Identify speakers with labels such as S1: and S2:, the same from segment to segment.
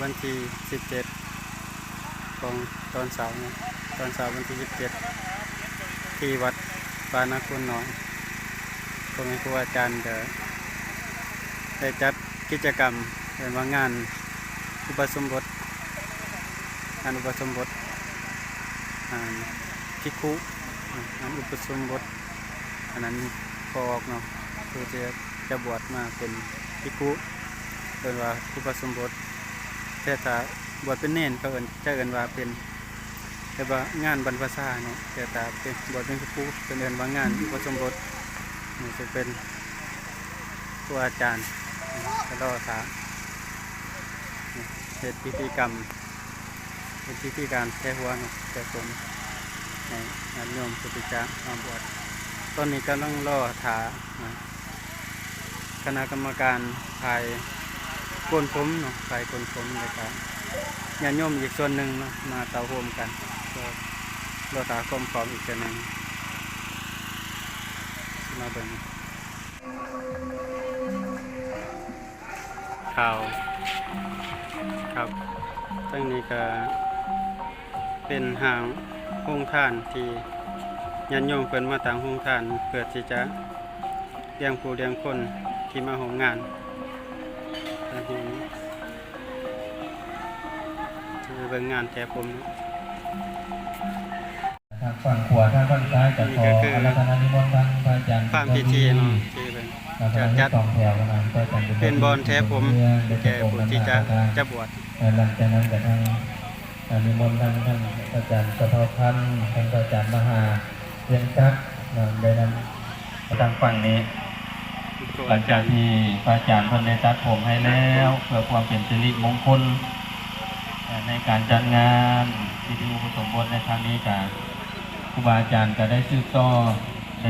S1: วันที่17ของตอนเสาร์นะตอนเสาร์วันที่17ที่วัดปานาคุณน้อยตรงนี้ครูอาจารย์ได้จัดกิจกรรมเป็นว่างานอุปสมบทงานอุปสมบทภิกขุงานอุปสมบทอันนั้นพอออกเนาะคือจะบวชมาเป็นภิกขุเป็นว่าอุปสมบทแต่ถ้าบวชเป็นเณรเขาจะเอิ้นว่าเป็นแต่ว่างานบรรพชาเนาะแต่ถ้าเป็นบวชเป็นภิกขุเป็นเอิ้นว่างานอุปสมบทนี่จะเป็นครูอาจารย์ก็รอสาเหตุพิธีกรรมเป็นพิธีการแท้หัวเนาะแต่ผมในโยมพุทธิจ้ามาบวชตอนนี้ก็ต้องรอถาคณะกรรมการภายโกนผมเนาะภายโกนผมในการญาติโยมอีกส่วนหนึ่งเนาะมาเตาโฮมกันก็รอถากรมของอีกส่วนหนึ่งมาเบิ่งข่าวครับทั้งนี้ก็เป็นห้างโรงทานที่ญาติโยมเพิ่นมาต่างโรงทานเพื่อที่จะเลี้ยงผู้เลี้ยงคนที่มาโฮมงานอันนี้คือเบิ่งงานแท้ผม
S2: ทางฝั่งขวาทางฝั่งซ้ายจะขออารัธนานิมนต์ทางพระอาจารย์
S1: ความพิธีเนาะที่เบิ่งจะจัดเป็นบอลแท้ผมแก่ผู้ที่จะบวช
S2: หลังจากนั้นจะทางนิมนต์ทางท่านอาจารย์สะทอพันธ์ท่านอาจารย์มหาเรียนจักรได้นำทางฝั่งนี้หลังจากที่พระอาจารย์ท่านได้ตัดผมให้แล้วเพื่อความเป็นสิริมงคลในการจัดงานพิธีอุปสมบทในครั้งนี้กับครูบาอาจารย์ก็ได้สืบต่อใน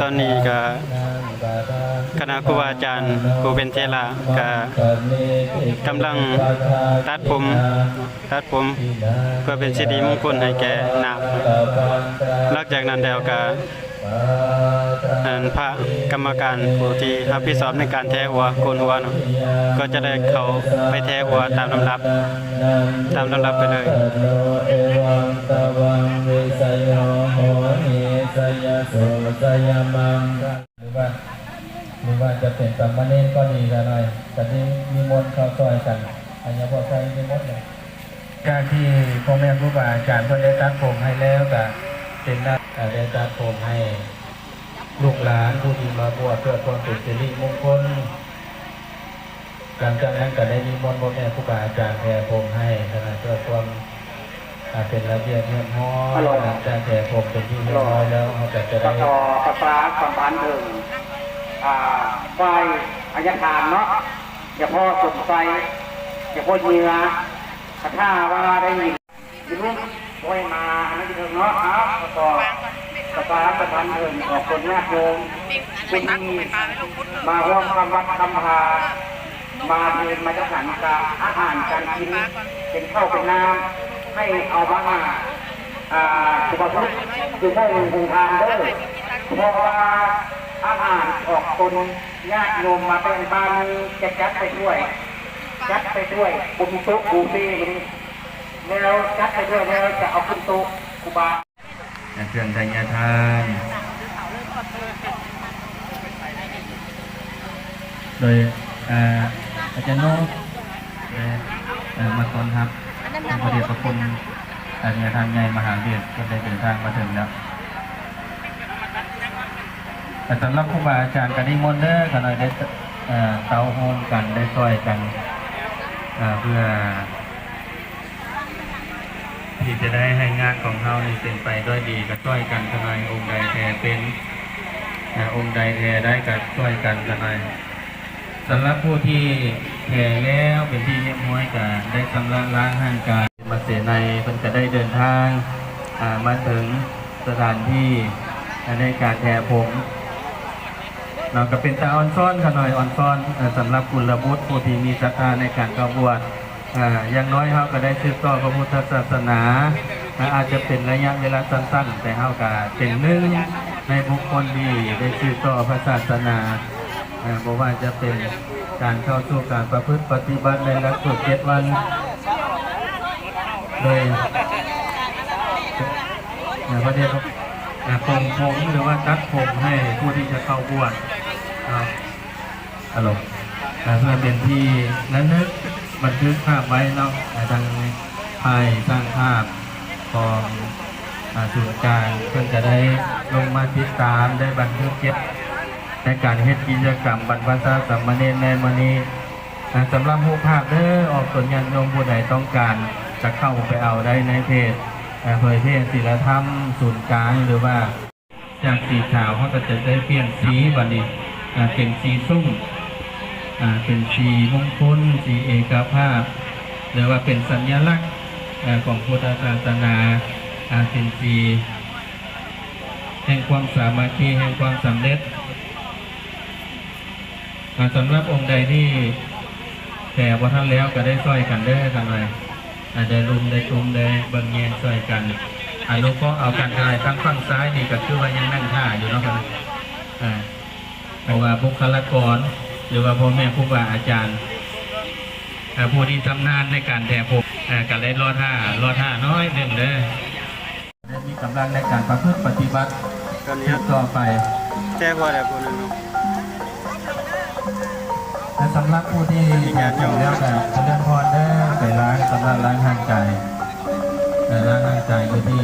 S1: ตอนนี้ก็คณะครูบาอาจารย์ผู้เป็นเทระก็กำลังตัดผมเพื่อเป็นสิริมงคลให้แก่นาคหลังจากนั้นแล้วก็พระกรรมการผู้ที่รับผิดชอบในการแท้หัวโกนหัวเนาะก็จะได้เข้าไปแท้หัวตามลำดับไปเลย
S2: หรือว่าจะเป็นสามเณรก็ดีกันหน่อยแต่ที่มีมนต์เข้าซอยกันอันนี้พอใช้มีมนต์เลยการที่พ่อแม่ครูบาอาจารย์เพิ่นได้ตัดผมให้แล้วก็เป็นได้ตัดผมให้ลูกหลานผู้ที่มาบวชเพื่อความเป็นสิริมงคลหลังจากนั้นก็ได้มีมนต์พ่อแม่ครูบาอาจารย์แผ่ผมให้เพื่อความเป็นระเบียบเรียบร้อยหลังจากแผ่ผมเป็นที่เรียบร้อยแล้วเขาจะได้
S3: ต่อประสานสัมพันธ์ถึงฝ่ายอายการเนาะอย่าพ่อสงสัยอย่าพ่อเยือถ้าว่าได้ยินรุ่งโอยมาอันนั้นถึงเนาะครับต่อประสานสัมพันธ์ถึงออกคนญาติโยมผู้ที่มาร่วมทำวัดทำพามาเดินมาจะหันกับอาหารการกินเป็นข้าวเป็นน้ำให้เอาบ้างสุขภาพคือให้คงทานด้วยเพราะว่าอาหารออกคนญาติโยมมาเป็นบ้านจะจัดไปด้วยปุโต๊ะบูเฟ่แล้วจัดไปด้วยแล้วจะเอาขึ้นโต๊ะครูบา
S2: เครื่องทายาทานโดยอาจารย์โน้มาตอนครับพระเดชพระคุณอาจารย์ทางใหญ่มหาเวทก็ได้เดินทางมาถึงแล้วแต่สำหรับครูบาอาจารย์กันนิมนต์เด้อกันหน่อยได้เตาโฮมกันได้ซอยกันเพื่อที่จะได้ให้งานของเราในเป็นไปด้วยดีก็ช่วยกันกันหน่อยองค์ใดแท้เป็นองค์ใดแท้ได้ก็ช่วยกันกันหน่อยสำหรับผู้ที่แท้แล้วเป็นที่เรียบร้อยก็ได้ชำระล้างร่างกายมาเสในเพิ่นก็ได้เดินทางมาถึงสถานที่ในการแท้ผมเราก็เป็นตาอ่อนซ้อนกันหน่อยอ่อนซ้อนสำหรับกุลบุตรผู้ที่มีศรัทธาในการเข้าบวชอย่างน้อยเขาก็ได้สืบต่อพระพุทธศาสนาอาจจะเป็นระยะเวลาสั้นๆแต่เขาก็เป็นหนึ่ง ในบุคคลที่ได้ชื่อต่อพระศาสนาบ่ว่าจะเป็นการเข้าสู่การประพฤติปฏิบัติในหลักสูตร7 วันโดยประเดี๋ยวปรงผมหรือว่าตัดผมให้ผู้ที่จะเข้าบวชตลกเพื่อเป็นที่ระลึกบันทึกภาพไว้เนาะทางภายสร้างภาพของศูนย์กลางเพื่อจะได้ลงมาติดตามได้บันทึกเก็บในการเฮ็ดกิจกรรมบรรพชาสามเณรในมื้อนี้สำหรับผู้ภาพเด้อออกส่วนญาติโยมผู้ใดต้องการจะเข้าไปเอาได้ในเพจเผยเพจศิลธรรมศูนย์กลางหรือว่าจากสีขาวเขาก็จะได้เปลี่ยนสีบัดนี้เป็นสีส้มเป็นสีมงคลสีเอกภาพหรือว่าเป็นสัญลักษณ์ของพุทธศาสนาเป็นสีแห่งความสามัคคีแห่งความสำเร็จสำหรับองค์ใดที่แต่ว่าท่านแล้วก็ได้ช่วยกันได้กันเลยได้รุมได้ชุมได้เบิ่งแยงช่วยกันลูกก็เอากันอะไรตั้งฝั่งซ้ายนี่ก็คือว่ายังนั่งท่าอยู่เนาะครับเพราะว่าบุคลากรหรือว่าพ่อแม่ครูบาอาจารย์ผู้ที่ชำนาญในการแถผมก็ได้รอท่น้อยหนึ่งเลยได้มีกำลังในการประพฤติปฏิบัติ
S1: ตอนนี้
S2: ต่อไป
S1: แจ้พอแล้วคนนึง
S2: และสำหรับผู้ที่อยากอยู่แล้วแต่เจริญพรได้ไปล้างสำหรับล้างห่างใจล้างห่างใจอยู่ที่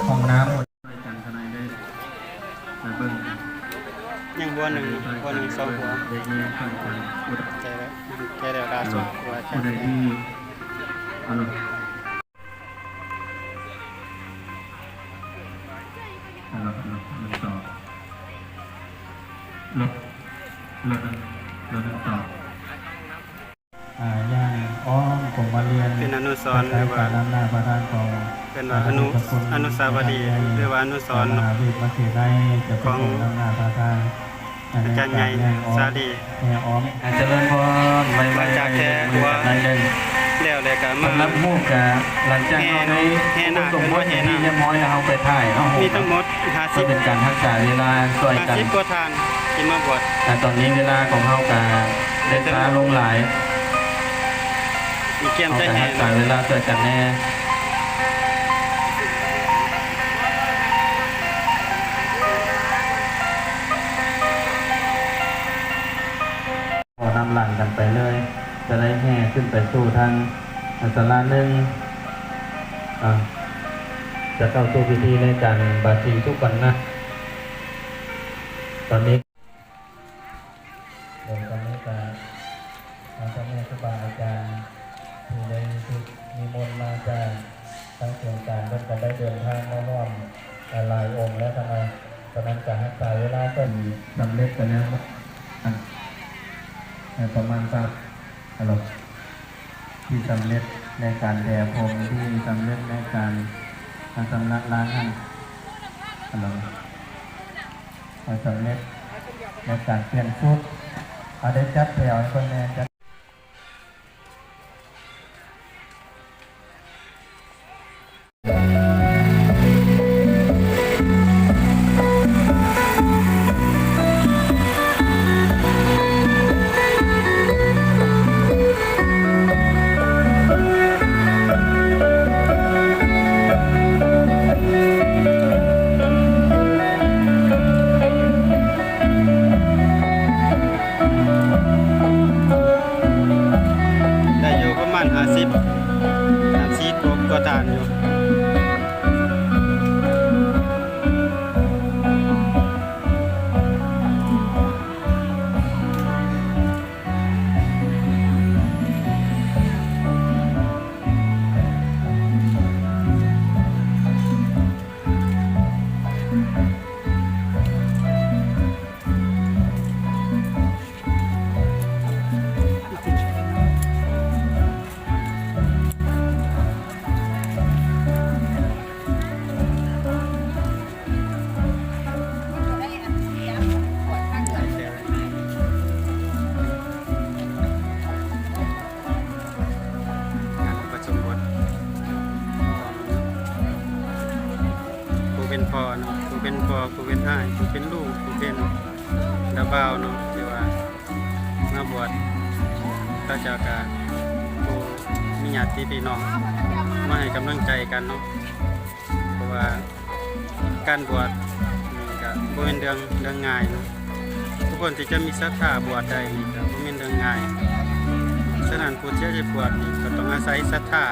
S2: ห้องน้ำหมดด้วยกันทนายได้เบิ่ง
S1: ยังบัวหนึ่งสองหัว
S2: เด็กนี้ข้างกันผู้ใด
S1: แก้แล้วล่าสุดหัวแค่
S2: ผู้ใดที่อารมณ์ต่อลดต่อย่างอ้อมผมมาเรียน
S1: เป็นอนุสรณ์หรือว่า
S2: น้ำหน้าประธานของ
S1: เป็นว่าอนุสาวรีย์หรือว่าอนุสรณ์
S2: มหาวิทยาลัยเขตได้จะเป็นน้ำหน้าประธาน
S1: อาจารย์ใหญ่สาลี
S2: แห่อ้อมเจริญพรไวๆ
S1: จากแค่หัว
S2: นั่นเอง
S1: แล้วเลยก็มา
S2: สำหรับมูกกะหลังจากเราได้สมมติที่จะม้อยเอาไปถ่ายเนาะ
S1: มีทั้งหมด
S2: ก็เป็นการทักษะเวลาช่วยกัน
S1: 50กว่าทานที่มาบวช
S2: ตอนนี้เวลาของเขากะได้ช้าลงหลาย
S1: มีเกี่ยม
S2: เอา
S1: ใจ
S2: การ
S1: แห่
S2: ทักษะเวลาช่วยกันแน่นำหลังกันไปเลย จะได้แห่ขึ้นไปสู่ทางศาลาหนึ่งจะเข้าสู่พิธีในการบาชีทุกวันนะตอนนี้ตอนนี้การพ่อแม่ครูบาอาจารย์ที่ได้มีมนต์มาจากทั้งเสียงการก็จะได้เดินทางมาร่วมหลายองค์และทำไมตอนนั้นการรักษาเวลาเป็นสำเร็จกันแล้วประมาณสักที่สำเร็จในการแด่พรมที่สำเร็จในการสำนักล้างหันสำเร็จในการเปลี่ยนชุดได้จัดแถวคนแน่จัด
S1: บ่าวเนาะที่ว่ามาบวชก็จะกะผู้มีญาติพี่น้องมาให้กำลังใจกันเนาะเพราะว่าการบวชนี่ก็บ่เป็นเรื่องง่ายเนาะทุกคนที่จะมีศรัทธาบวชได้นี่ก็บ่เป็นเรื่องง่ายฉะนั้นผู้ที่จะบวชนี่ก็ต้องอาศัยศรัทธา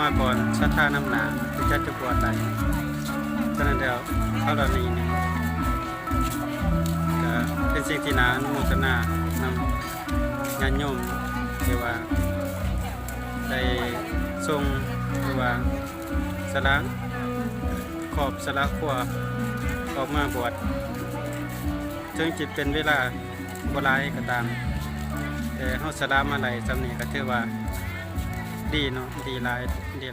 S1: มาก่อนศรัทธานำหน้าถึงจะบวชได้ฉะนั้นแล้วเท่านี้เนี่ยก็เป็นสิ่งที่น่าอนุโมทนานำญาติโยมที่ว่าได้ส่งหรือว่าสละขอบสละครัวออกมาบวชถึงจิตเป็นเวลาบ่หลายก็ตามแต่เฮาสละมาหลายสำนี้ก็ถือว่าดีเนาะดีห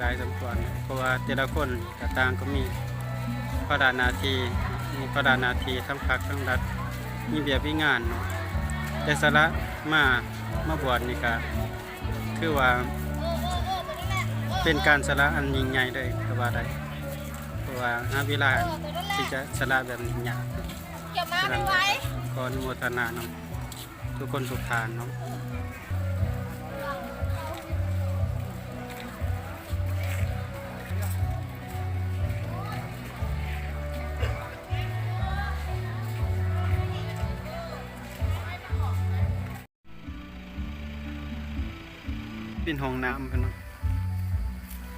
S1: ลายสมควรเพราะว่าแต่ละคนก็ต่างก็มีภาระหน้าที่ทั้งภาคทั้งรัฐมีเบียบมีงานเนาะแต่สละมาบวชนี่ก็คือว่าเป็นการสละอันยิ่งใหญ่เลยก็ว่าได้เพราะว่าหาเวลาที่จะสละแบบนี้ยากฉะนั้นขออนุโมทนาเนาะทุกคนทุกทานเนาะเป็นห้องน้ำกันเนาะ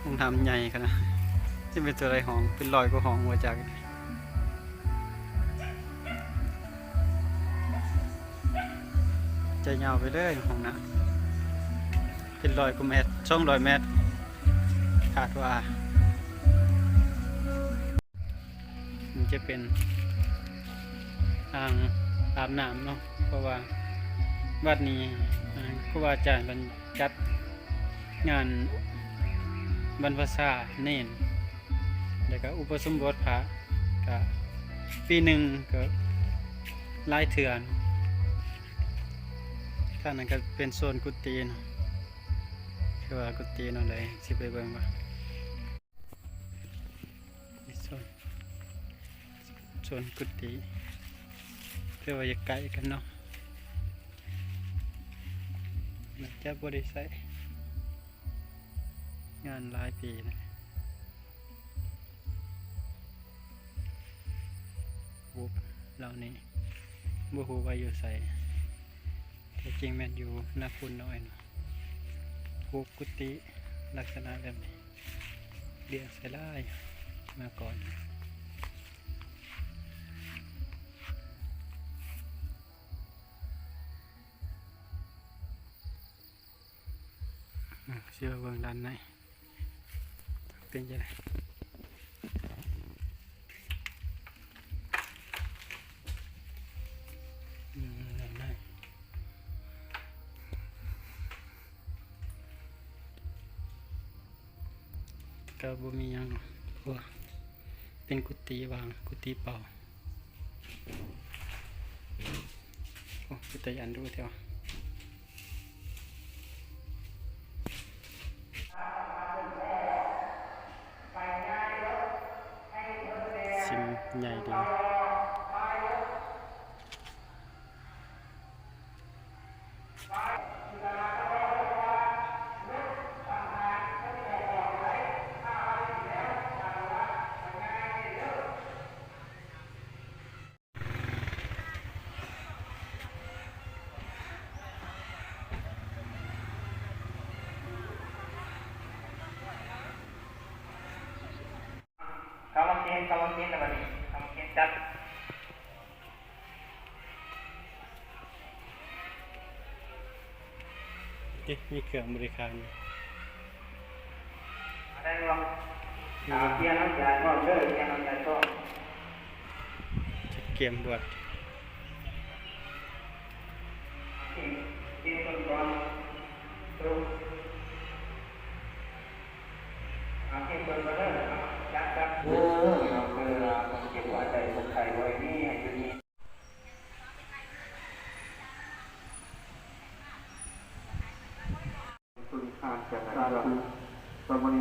S1: ห้องน้ำใหญ่ขนาดที่เป็นตัวไรห้องเป็น100 กว่าห้องมาจากจะยาวไปเลยห้องน้ำเป็น100 กว่าเมตร200 เมตรคาดว่ามันจะเป็นอ่างอาบน้ำเนาะเพราะว่าวัดนี้ครูบาอาจารย์บรรจัดงานบรรพชาเน้นแล้วก็อุปสมบทพระก็ปีหนึ่งก็หลายเถื่อนท่านนั้นก็เป็นโซนกุฏิเนาะคือว่ากุฏิเนาะเลยสิไปเบิ่งว่าโซนกุฏิคือว่าอย่าไกลกันเนาะจะบ่ได้ใช้งานหลายปีนะบุบเหล่านี้บ่ฮู้ว่าอยู่ไสแต่จริงแม่นอยู่นาคุณน้อยเนาะบุบกุฏิลักษณะแบบนี้เรียงใส่ลายมาก่อนเชื่อเบื้องด้านในเป็นยังไงด้านในก็บ่มีหยังเพราะว่าเป็นกุฏิวางกุฏิเปล่าโอ้กุฏิอันดูเถอะซิมใหญ่ดี
S3: กำลังเกณฑ์อะไรนี่กำลังเกณฑ์จัด
S1: มีเครื่องบริการ
S3: อะไรลองเพียงน้ำยาก็เลิกเพียงน้ำยาก็
S1: เกมบวช
S3: ที่ต้นก่อนตรงที่ต้นก็เลิกจัดเราเวลาคนเก็บหัวใจคนไทยไว้นี่อยู่นี่คุณขาดจากอะไรประเมิน